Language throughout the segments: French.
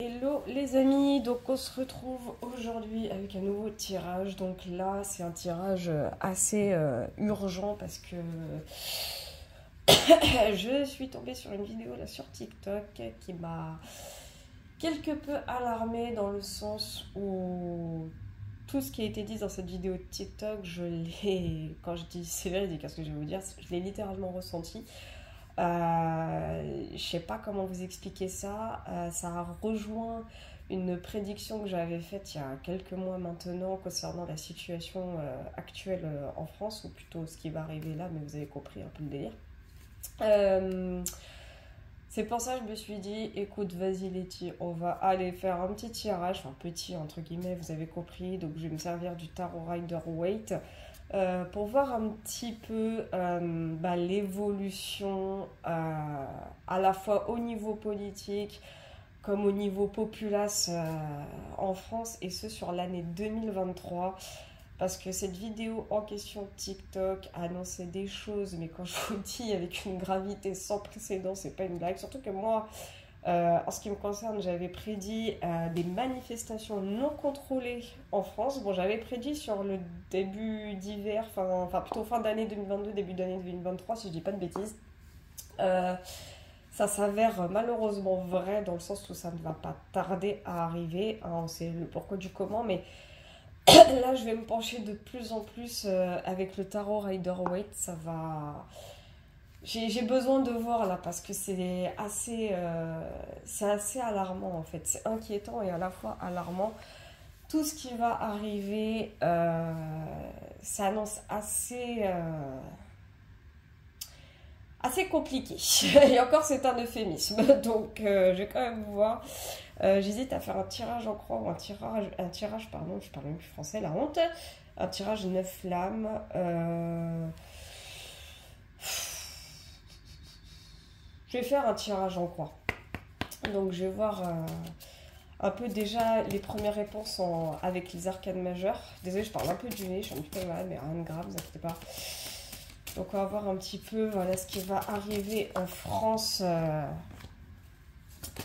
Hello les amis, donc on se retrouve aujourd'hui avec un nouveau tirage. Donc là c'est un tirage assez urgent parce que je suis tombée sur une vidéo là sur TikTok qui m'a quelque peu alarmée dans le sens où tout ce qui a été dit dans cette vidéo de TikTok, je l'ai, quand je dis c'est véridique, qu'est-ce que je vais vous dire, je l'ai littéralement ressenti. Je sais pas comment vous expliquer ça. Ça a rejoint une prédiction que j'avais faite il y a quelques mois maintenant concernant la situation actuelle en France, ou plutôt ce qui va arriver là, mais vous avez compris un peu le délire. C'est pour ça que je me suis dit, écoute, vas-y Letty, on va aller faire un petit tirage, enfin petit entre guillemets, vous avez compris. Donc je vais me servir du Tarot Rider-Waite pour voir un petit peu l'évolution à la fois au niveau politique comme au niveau populace en France, et ce sur l'année 2023. Parce que cette vidéo en question TikTok annonçait des choses, mais quand je vous le dis avec une gravité sans précédent, c'est pas une blague. Surtout que moi, en ce qui me concerne, j'avais prédit des manifestations non contrôlées en France. Bon, j'avais prédit sur le début d'hiver, enfin plutôt fin d'année 2022, début d'année 2023, si je dis pas de bêtises. Ça s'avère malheureusement vrai, dans le sens où ça ne va pas tarder à arriver. Hein, on sait le pourquoi du comment, mais là, je vais me pencher de plus en plus avec le Tarot Rider-Waite. Ça va... J'ai besoin de voir là parce que c'est assez alarmant en fait. C'est inquiétant et à la fois alarmant. Tout ce qui va arriver s'annonce assez compliqué. Et encore, c'est un euphémisme. Donc, je vais quand même voir. J'hésite à faire un tirage en croix ou un tirage, pardon, je parle même plus français, la honte. Un tirage 9 flammes. Je vais faire un tirage en croix. Donc, je vais voir un peu déjà les premières réponses avec les arcanes majeures. Désolée, je parle un peu du nez, je suis un petit peu malade, mais rien de grave, vous inquiétez pas. Donc, on va voir un petit peu voilà, ce qui va arriver en France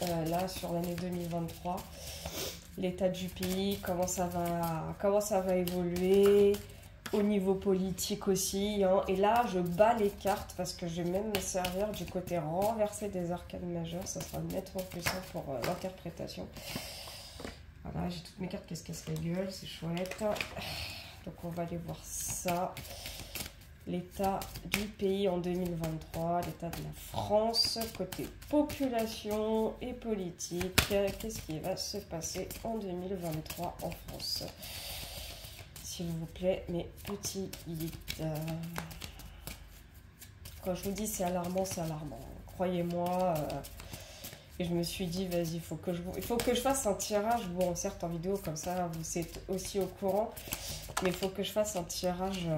là sur l'année 2023. L'état du pays, comment ça va évoluer au niveau politique aussi. Hein. Et là, je bats les cartes parce que je vais même me servir du côté renversé des arcanes majeures. Ça sera nettement plus simple pour l'interprétation. Voilà, j'ai toutes mes cartes qui se cassent la gueule, c'est chouette. Donc, on va aller voir ça. L'état du pays en 2023, l'état de la France, côté population et politique. Qu'est-ce qui va se passer en 2023 en France? S'il vous plaît, mes petits guides. Quand je vous dis c'est alarmant, croyez-moi. Et je me suis dit, vas-y, il faut que je fasse un tirage. Bon, certes, en vidéo, comme ça, vous êtes aussi au courant. Mais il faut que je fasse un tirage...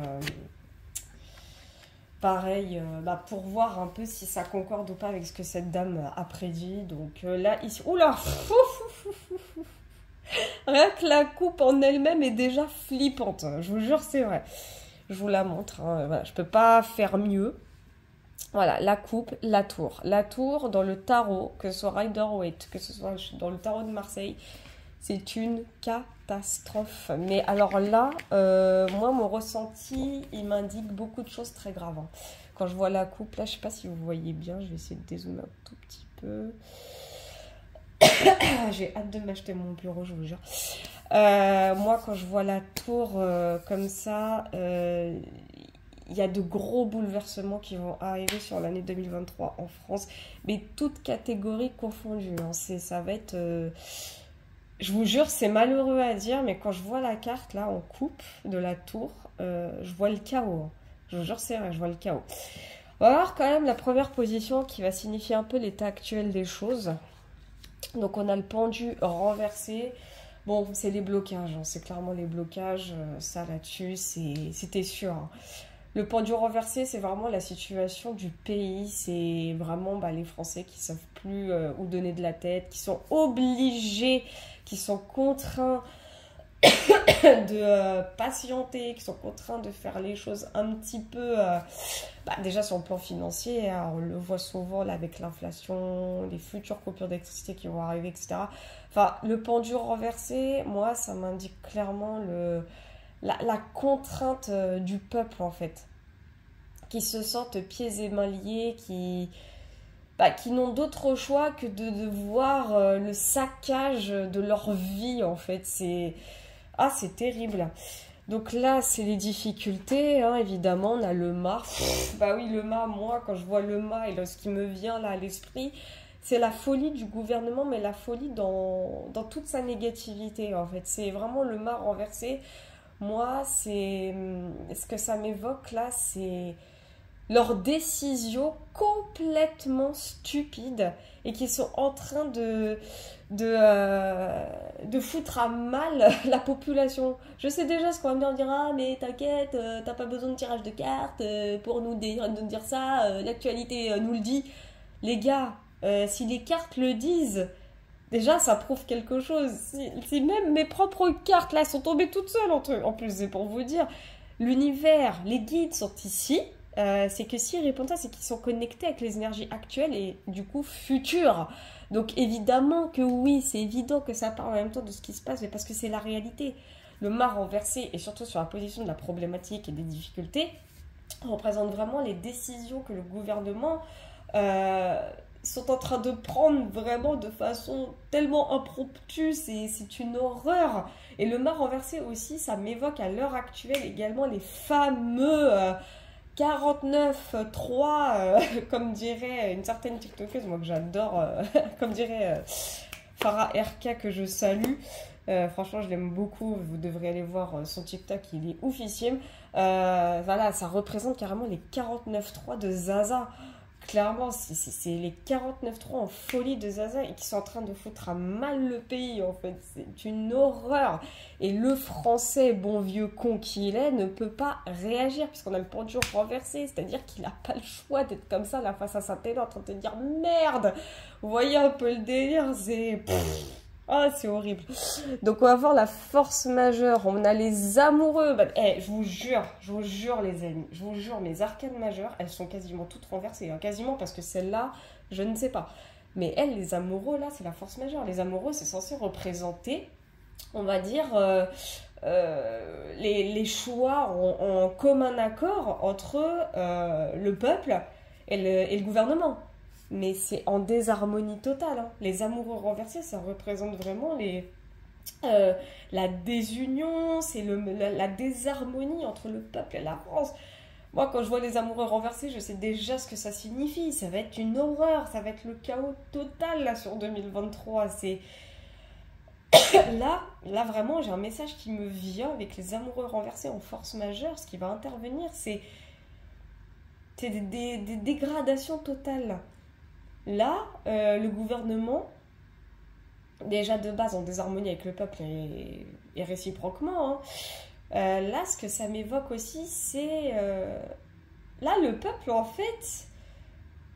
pareil, pour voir un peu si ça concorde ou pas avec ce que cette dame a prédit. Donc là, ici... Oula. Rien que la coupe en elle-même est déjà flippante. Je vous jure, c'est vrai. Je vous la montre. Hein. Voilà, je peux pas faire mieux. Voilà, la coupe, la tour. La tour, dans le tarot, que ce soit Rider-Waite, que ce soit dans le tarot de Marseille, c'est une catastrophe. Mais alors là, moi, mon ressenti, il m'indique beaucoup de choses très graves. Hein. Quand je vois la coupe, là, je sais pas si vous voyez bien, je vais essayer de dézoomer un tout petit peu. J'ai hâte de m'acheter mon bureau, je vous jure. Moi, quand je vois la tour comme ça, il y a de gros bouleversements qui vont arriver sur l'année 2023 en France, mais toutes catégories confondues. Hein. Ça va être... je vous jure, c'est malheureux à dire, mais quand je vois la carte, là, en coupe de la tour, je vois le chaos. Hein. Je vous jure, c'est vrai, je vois le chaos. On va voir quand même la première position qui va signifier un peu l'état actuel des choses. Donc, on a le pendu renversé. Bon, c'est les blocages, hein. C'est clairement les blocages. Ça, là-dessus, c'était sûr. Hein. Le pendu renversé, c'est vraiment la situation du pays. C'est vraiment les Français qui ne savent plus où donner de la tête, qui sont obligés, qui sont contraints de patienter, qui sont contraints de faire les choses un petit peu, déjà sur le plan financier, hein, on le voit souvent là avec l'inflation, les futures coupures d'électricité qui vont arriver, etc. Enfin, le pendule renversé, moi, ça m'indique clairement la contrainte du peuple, en fait, qui se sentent pieds et mains liés, qui n'ont d'autre choix que de voir le saccage de leur vie, en fait. C'est terrible. Donc là, c'est les difficultés, hein, évidemment. On a le mât. Bah oui, le mât, moi, quand je vois le mât, et là, ce qui me vient là à l'esprit, c'est la folie du gouvernement, mais la folie dans toute sa négativité, en fait. C'est vraiment le mât renversé. Moi, ce que ça m'évoque là, c'est leurs décisions complètement stupides et qui sont en train de foutre à mal la population. Je sais déjà ce qu'on va me dire, ah mais t'inquiète, t'as pas besoin de tirage de cartes pour nous dire ça, l'actualité nous le dit. Les gars, si les cartes le disent, déjà ça prouve quelque chose. Si même mes propres cartes là sont tombées toutes seules en plus, c'est pour vous dire, l'univers, les guides sont ici. C'est que s'ils répondent ça, c'est qu'ils sont connectés avec les énergies actuelles et du coup futures. Donc évidemment que oui, c'est évident que ça parle en même temps de ce qui se passe, mais parce que c'est la réalité. Le mât renversé, et surtout sur la position de la problématique et des difficultés, représente vraiment les décisions que le gouvernement sont en train de prendre vraiment de façon tellement impromptue, c'est une horreur. Et le mât renversé aussi, ça m'évoque à l'heure actuelle également les fameux 49.3, comme dirait une certaine TikTokeuse, moi que j'adore, comme dirait Farah RK que je salue. Franchement, je l'aime beaucoup. Vous devrez aller voir son TikTok, il est oufissime. Voilà, ça représente carrément les 49.3 de Zaza. Clairement, c'est les 49.3 en folie de Zaza et qui sont en train de foutre à mal le pays, en fait. C'est une horreur. Et le français, bon vieux con qu'il est, ne peut pas réagir puisqu'on a le pendule renversé. C'est-à-dire qu'il n'a pas le choix d'être comme ça, là, face à sa télé, en train de dire merde. Vous voyez un peu le délire, c'est... Ah, c'est horrible. Donc, on va voir la force majeure. On a les amoureux. Je vous jure, les amis. Je vous jure, mes arcanes majeures, elles sont quasiment toutes renversées. Hein. Quasiment, parce que celle-là, je ne sais pas. Mais elles, les amoureux, là, c'est la force majeure. Les amoureux, c'est censé représenter, on va dire, les choix en commun accord entre le peuple et le gouvernement. Mais c'est en désharmonie totale. Hein. Les amoureux renversés, ça représente vraiment la désunion, c'est la désharmonie entre le peuple et la France. Moi, quand je vois les amoureux renversés, je sais déjà ce que ça signifie. Ça va être une horreur, ça va être le chaos total là, sur 2023. Là, vraiment, j'ai un message qui me vient avec les amoureux renversés en force majeure. Ce qui va intervenir, c'est des dégradations totales. Là, le gouvernement, déjà de base en désharmonie avec le peuple et réciproquement, hein, là, ce que ça m'évoque aussi, c'est... là, le peuple, en fait,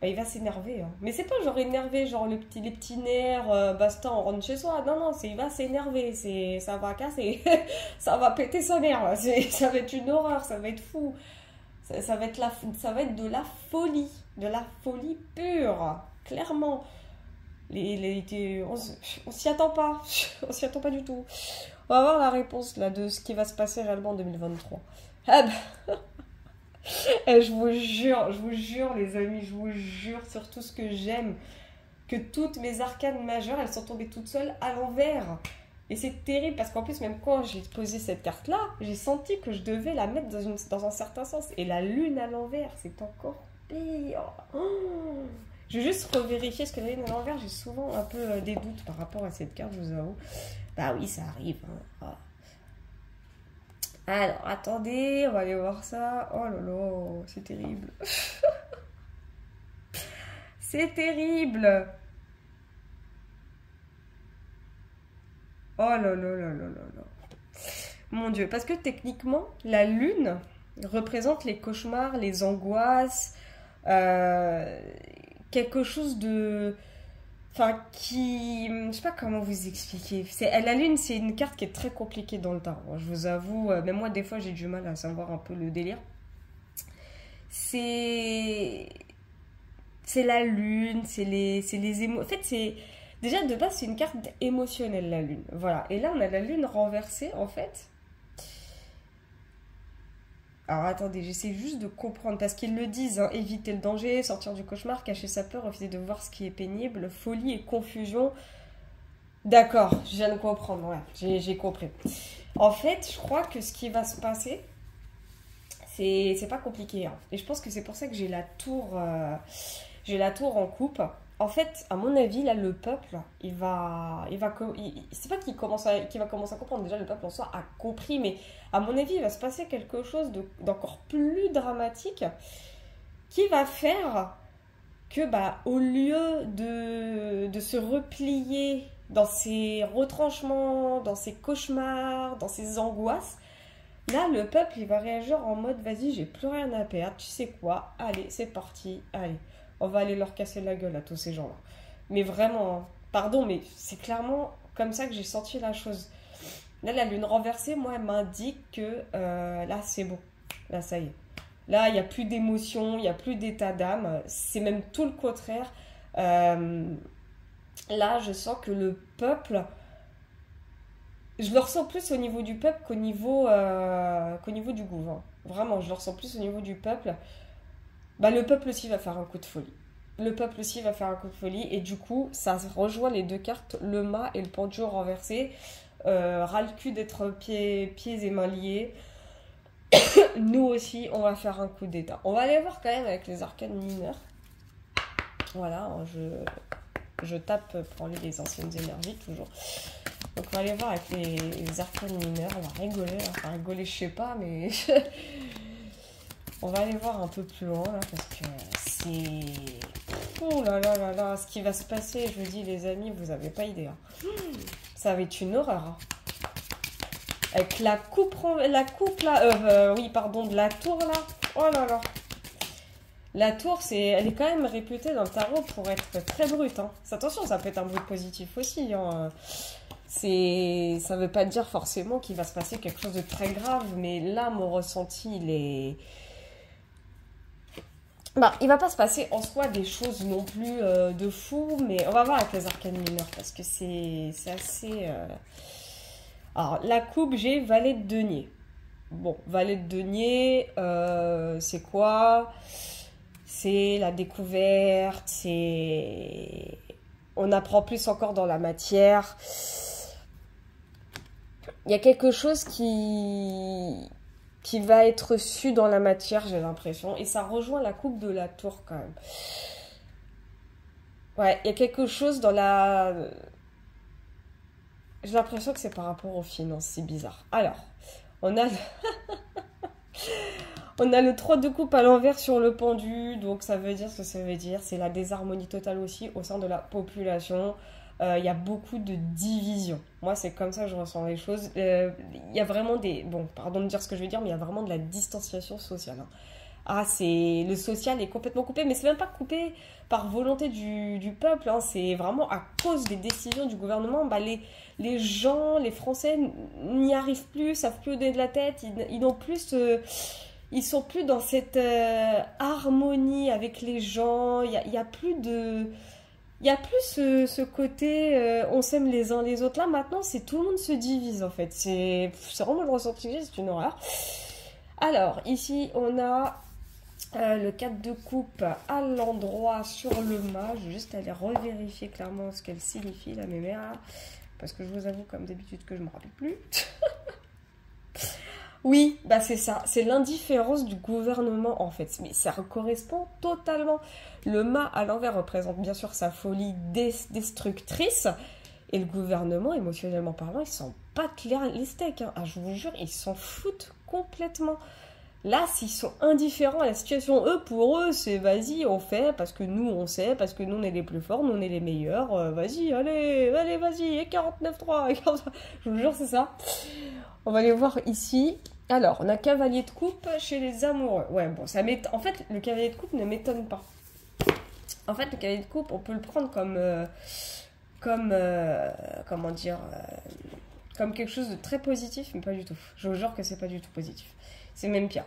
il va s'énerver. Hein. Mais c'est pas genre énervé, genre les petits nerfs, basta, on rentre chez soi. Non, non, il va s'énerver, ça va casser, ça va péter sa mère. Là. Ça va être une horreur, ça va être fou. Ça va être de la folie pure. Clairement, on s'y attend pas, on s'y attend pas du tout. On va voir la réponse là de ce qui va se passer réellement en 2023. Ah bah. Je vous jure les amis, je vous jure sur tout ce que j'aime, que toutes mes arcanes majeures, elles sont tombées toutes seules à l'envers. Et c'est terrible parce qu'en plus, même quand j'ai posé cette carte-là, j'ai senti que je devais la mettre dans un certain sens. Et la lune à l'envers, c'est encore pire. Oh, je vais juste revérifier ce que la lune à l'envers. J'ai souvent un peu des doutes par rapport à cette carte, je vous avoue. Bah oui, ça arrive. Hein. Oh. Alors, attendez, on va aller voir ça. Oh là là, c'est terrible. C'est terrible. Oh là là là là là là. Mon Dieu, parce que techniquement, la lune représente les cauchemars, les angoisses, quelque chose de Enfin, je sais pas comment vous expliquer. La lune, c'est une carte qui est très compliquée dans le tarot. Je vous avoue, même moi, des fois, j'ai du mal à savoir un peu le délire. C'est la lune, c'est les émotions. En fait, c'est déjà de base, c'est une carte émotionnelle, la lune. Voilà. Et là, on a la lune renversée, en fait. Alors attendez, j'essaie juste de comprendre, parce qu'ils le disent, hein, éviter le danger, sortir du cauchemar, cacher sa peur, refuser de voir ce qui est pénible, folie et confusion. D'accord, je viens de comprendre, ouais, j'ai compris. En fait, je crois que ce qui va se passer, c'est pas compliqué, hein. Et je pense que c'est pour ça que j'ai la tour en coupe. En fait, à mon avis, là, le peuple, c'est pas qu'il va commencer à comprendre. Déjà, le peuple en soi a compris, mais à mon avis, il va se passer quelque chose d'encore plus dramatique qui va faire que, bah, au lieu de se replier dans ses retranchements, dans ses cauchemars, dans ses angoisses, là, le peuple, il va réagir en mode, vas-y, j'ai plus rien à perdre, tu sais quoi, allez, c'est parti, allez. On va aller leur casser la gueule à tous ces gens-là. Mais vraiment, hein, pardon, mais c'est clairement comme ça que j'ai senti la chose. Là, la lune renversée, moi, elle m'indique que là, c'est bon. Là, ça y est. Là, il n'y a plus d'émotion, il n'y a plus d'état d'âme. C'est même tout le contraire. Là, je sens que le peuple... Je le ressens plus au niveau du peuple qu'au niveau du gouvernement. Vraiment, je le ressens plus au niveau du peuple. Bah, le peuple aussi va faire un coup de folie. Le peuple aussi va faire un coup de folie. Et du coup, ça rejoint les deux cartes, le mât et le pendu renversé. Ras le cul d'être pieds et mains liés. Nous aussi, on va faire un coup d'état. On va aller voir quand même avec les arcanes mineurs. Voilà, je tape pour enlever les anciennes énergies, toujours. Donc on va aller voir avec les arcanes mineurs. On va rigoler. Enfin, rigoler, je sais pas, mais... On va aller voir un peu plus loin, là, parce que c'est... Oh là là là là, ce qui va se passer, je vous dis, les amis, vous n'avez pas idée. Hein. Ça va être une horreur. Hein. Avec la coupe là... oui, pardon, de la tour, là. Oh là là. La tour, elle est quand même réputée dans le tarot pour être très brute. Hein. Attention, ça peut être un bruit positif aussi. Hein. Ça veut pas dire forcément qu'il va se passer quelque chose de très grave, mais là, mon ressenti, il est... Bah, il va pas se passer en soi des choses non plus de fou, mais on va voir avec les arcanes mineures parce que c'est assez... Alors, la coupe, j'ai valet de denier. Bon, valet de denier, c'est quoi? C'est la découverte, c'est... On apprend plus encore dans la matière. Il y a quelque chose qui va être su dans la matière, j'ai l'impression. Et ça rejoint la coupe de la tour, quand même. Ouais, il y a quelque chose dans la... J'ai l'impression que c'est par rapport aux finances, c'est bizarre. Alors, on a... On a le 3 de coupe à l'envers sur le pendu, donc ça veut dire ce que ça veut dire. C'est la désharmonie totale aussi au sein de la population. Il y a beaucoup de divisions. Moi, c'est comme ça que je ressens les choses. Il y a vraiment des... Bon, pardon de dire ce que je veux dire, mais il y a vraiment de la distanciation sociale. Hein. Ah, le social est complètement coupé, mais c'est même pas coupé par volonté du peuple. Hein. C'est vraiment à cause des décisions du gouvernement. Bah, les gens, les Français n'y arrivent plus, savent plus où donner de la tête. Ils n'ont plus... Ils sont plus dans cette harmonie avec les gens. Il y a plus de... Il y a plus ce côté on s'aime les uns les autres. Là, maintenant, c'est tout le monde se divise, en fait. C'est vraiment le ressenti que j'ai, c'est une horreur. Alors, ici, on a le 4 de coupe à l'endroit sur le mât. Je vais juste aller revérifier clairement ce qu'elle signifie, la mémère. Parce que je vous avoue, comme d'habitude, que je ne me rappelle plus. Oui, bah c'est ça, c'est l'indifférence du gouvernement en fait, mais ça correspond totalement. Le mât à l'envers représente bien sûr sa folie destructrice, et le gouvernement, émotionnellement parlant, ils s'en battent les steaks, hein. Ah, je vous jure, ils s'en foutent complètement. Là, s'ils sont indifférents à la situation, pour eux, c'est vas-y, on fait, parce que nous, on sait, parce que nous, on est les plus forts, nous, on est les meilleurs, vas-y, allez, vas-y, et 49-3, et 43. Je vous jure, c'est ça. On va aller voir ici. Alors, on a cavalier de coupe chez les amoureux. Ouais, bon, en fait, le cavalier de coupe ne m'étonne pas. En fait, le cavalier de coupe, on peut le prendre comment dire, comme quelque chose de très positif, mais pas du tout. Je vous jure que c'est pas du tout positif. C'est même pire.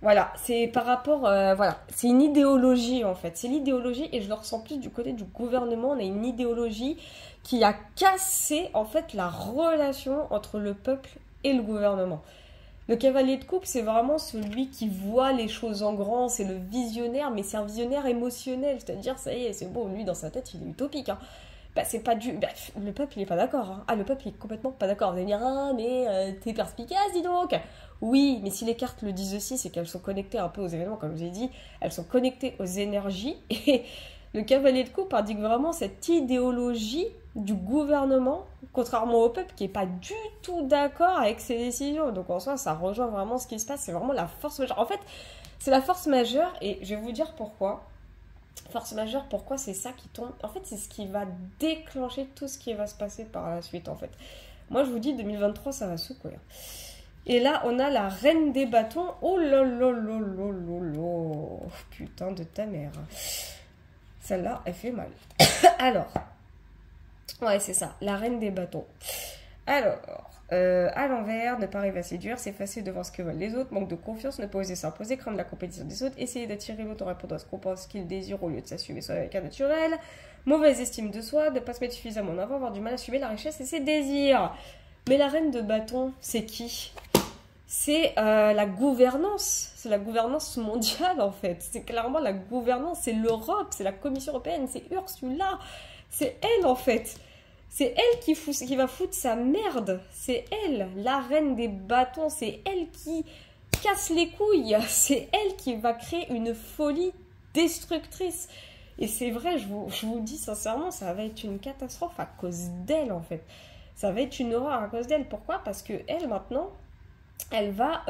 Voilà, c'est par rapport, voilà, c'est une idéologie en fait. C'est l'idéologie et je le ressens plus du côté du gouvernement. On a une idéologie qui a cassé en fait la relation entre le peuple et le gouvernement. Le cavalier de coupe, c'est vraiment celui qui voit les choses en grand, c'est le visionnaire, mais c'est un visionnaire émotionnel, c'est-à-dire, ça y est, c'est bon, lui, dans sa tête, il est utopique, hein. Bah, c'est pas du... Bah, le peuple, il est pas d'accord, hein. Ah, le peuple, il est complètement pas d'accord. Vous allez dire, ah, mais t'es perspicace, dis donc. Oui, mais si les cartes le disent aussi, c'est qu'elles sont connectées un peu aux événements, comme je vous ai dit, elles sont connectées aux énergies, et le cavalier de coupe indique vraiment cette idéologie du gouvernement, contrairement au peuple qui n'est pas du tout d'accord avec ses décisions. Donc en soi, ça rejoint vraiment ce qui se passe. C'est vraiment la force majeure. En fait, c'est la force majeure et je vais vous dire pourquoi. Force majeure, pourquoi c'est ça qui tombe. En fait, c'est ce qui va déclencher tout ce qui va se passer par la suite, en fait. Moi, je vous dis, 2023, ça va secouer. Et là, on a la reine des bâtons. Oh là là là là là là. Putain de ta mère. Celle-là, elle fait mal. Alors... Ouais, c'est ça, la reine des bâtons. Alors, à l'envers, ne pas arriver à séduire, s'effacer devant ce que veulent les autres, manque de confiance, ne pas oser s'imposer, craindre la compétition des autres, essayer d'attirer l'autre en répondant à ce qu'on pense qu'il désire au lieu de s'assumer soi avec un naturel, mauvaise estime de soi, ne pas se mettre suffisamment en avant, avoir du mal à assumer la richesse et ses désirs. Mais la reine de bâton, c'est qui? C'est la gouvernance. C'est la gouvernance mondiale, en fait. C'est clairement la gouvernance, c'est l'Europe, c'est la Commission européenne, c'est Ursula. C'est elle, en fait. C'est elle qui va foutre sa merde. C'est elle, la reine des bâtons. C'est elle qui casse les couilles. C'est elle qui va créer une folie destructrice. Et c'est vrai, je vous dis sincèrement, ça va être une catastrophe à cause d'elle, en fait. Ça va être une horreur à cause d'elle. Pourquoi? Parce que elle, maintenant, elle va...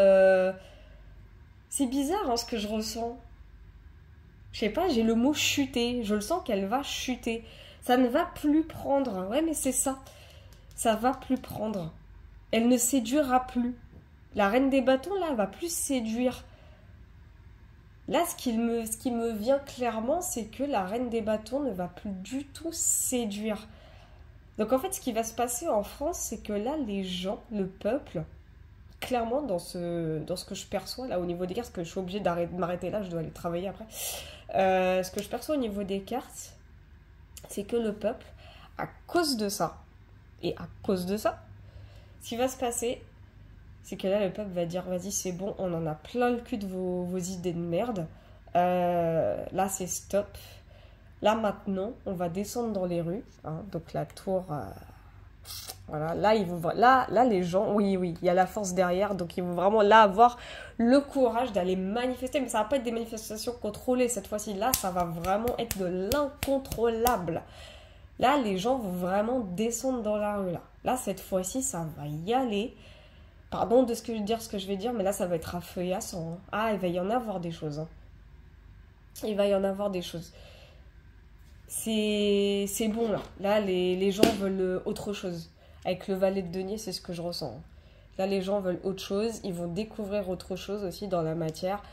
C'est bizarre, hein, ce que je ressens. Je sais pas, j'ai le mot chuter. Je le sens qu'elle va chuter. Ça ne va plus prendre. Ouais, mais c'est ça. Ça va plus prendre. Elle ne séduira plus. La reine des bâtons, là, elle va plus séduire. Là, ce qui me vient clairement, c'est que la reine des bâtons ne va plus du tout séduire. Donc, en fait, ce qui va se passer en France, c'est que là, les gens, le peuple, clairement, dans ce que je perçois, là, au niveau des cartes, parce que je suis obligée de m'arrêter là, je dois aller travailler après. Ce que je perçois au niveau des cartes, c'est que le peuple, à cause de ça, et à cause de ça, ce qui va se passer, c'est que là, le peuple va dire, vas-y, c'est bon, on en a plein le cul de vos idées de merde. Là, c'est stop. Là, maintenant, on va descendre dans les rues. Hein, donc, la tour... voilà, là, là, les gens... Oui, il y a la force derrière. Donc, ils vont vraiment, là, avoir le courage d'aller manifester. Mais ça va pas être des manifestations contrôlées cette fois-ci. Là, ça va vraiment être de l'incontrôlable. Là, les gens vont vraiment descendre dans la rue, là. Là, cette fois-ci, ça va y aller... Pardon de dire ce que je vais dire, mais là, ça va être à feu et à sang. Hein. Ah, il va y en avoir des choses. Hein. Il va y en avoir des choses. C'est bon, là. Là, les gens veulent autre chose. Avec le valet de denier, c'est ce que je ressens. Hein. Là, les gens veulent autre chose. Ils vont découvrir autre chose aussi dans la matière.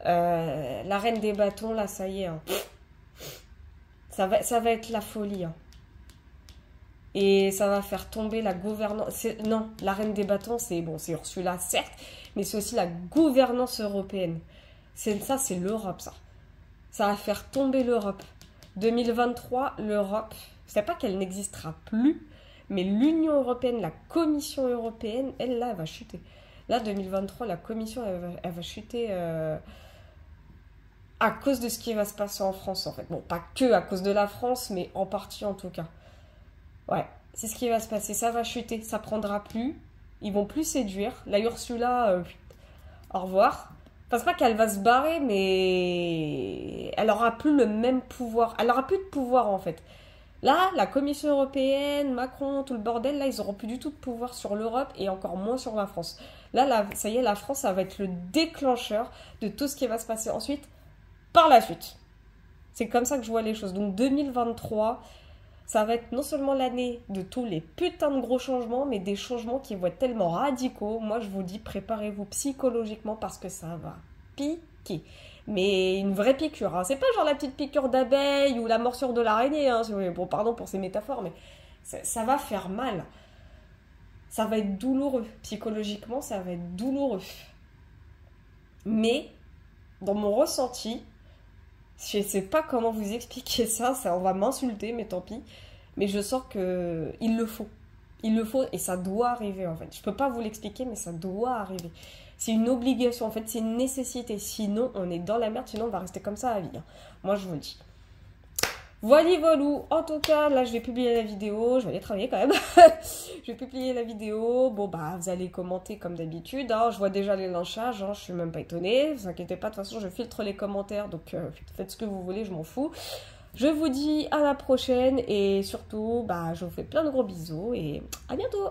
La reine des bâtons, là, ça y est. Hein. Ça va être la folie. Hein. Et ça va faire tomber la gouvernance... Non, la reine des bâtons, c'est bon, c'est Ursula, certes, mais c'est aussi la gouvernance européenne. Ça, c'est l'Europe, ça. Ça va faire tomber l'Europe. 2023, l'Europe, c'est pas qu'elle n'existera plus, mais l'Union européenne, la Commission européenne, elle, là, elle va chuter. Là, 2023, la Commission, elle va chuter à cause de ce qui va se passer en France, en fait. Bon, pas que à cause de la France, mais en partie, en tout cas. Ouais, c'est ce qui va se passer. Ça va chuter, ça prendra plus. Ils vont plus séduire. La Ursula, au revoir. Enfin, c'est pas qu'elle va se barrer, mais elle aura plus le même pouvoir. Elle aura plus de pouvoir, en fait. Là, la Commission européenne, Macron, tout le bordel, là, ils auront plus du tout de pouvoir sur l'Europe et encore moins sur la France. Là, ça y est, la France, ça va être le déclencheur de tout ce qui va se passer ensuite, par la suite. C'est comme ça que je vois les choses. Donc, 2023... ça va être non seulement l'année de tous les putains de gros changements, mais des changements qui vont être tellement radicaux. Moi, je vous dis, préparez-vous psychologiquement parce que ça va piquer. Mais une vraie piqûre, hein. C'est pas genre la petite piqûre d'abeille ou la morsure de l'araignée, hein. Bon, pardon pour ces métaphores, mais ça va faire mal. Ça va être douloureux. Psychologiquement, ça va être douloureux. Mais, dans mon ressenti, je sais pas comment vous expliquer ça, on va m'insulter, mais tant pis. Mais je sens que il le faut. Il le faut et ça doit arriver en fait. Je peux pas vous l'expliquer, mais ça doit arriver. C'est une obligation en fait, c'est une nécessité. Sinon, on est dans la merde, sinon on va rester comme ça à vie, hein. Moi, je vous le dis. Voilà, voilou. En tout cas, là, je vais publier la vidéo. Je vais aller travailler quand même. Je vais publier la vidéo. Bon, bah, vous allez commenter comme d'habitude, hein. Je vois déjà les lynchages, hein. Je suis même pas étonnée. Ne vous inquiétez pas, de toute façon, je filtre les commentaires. Donc, faites ce que vous voulez, je m'en fous. Je vous dis à la prochaine. Et surtout, bah, je vous fais plein de gros bisous. Et à bientôt.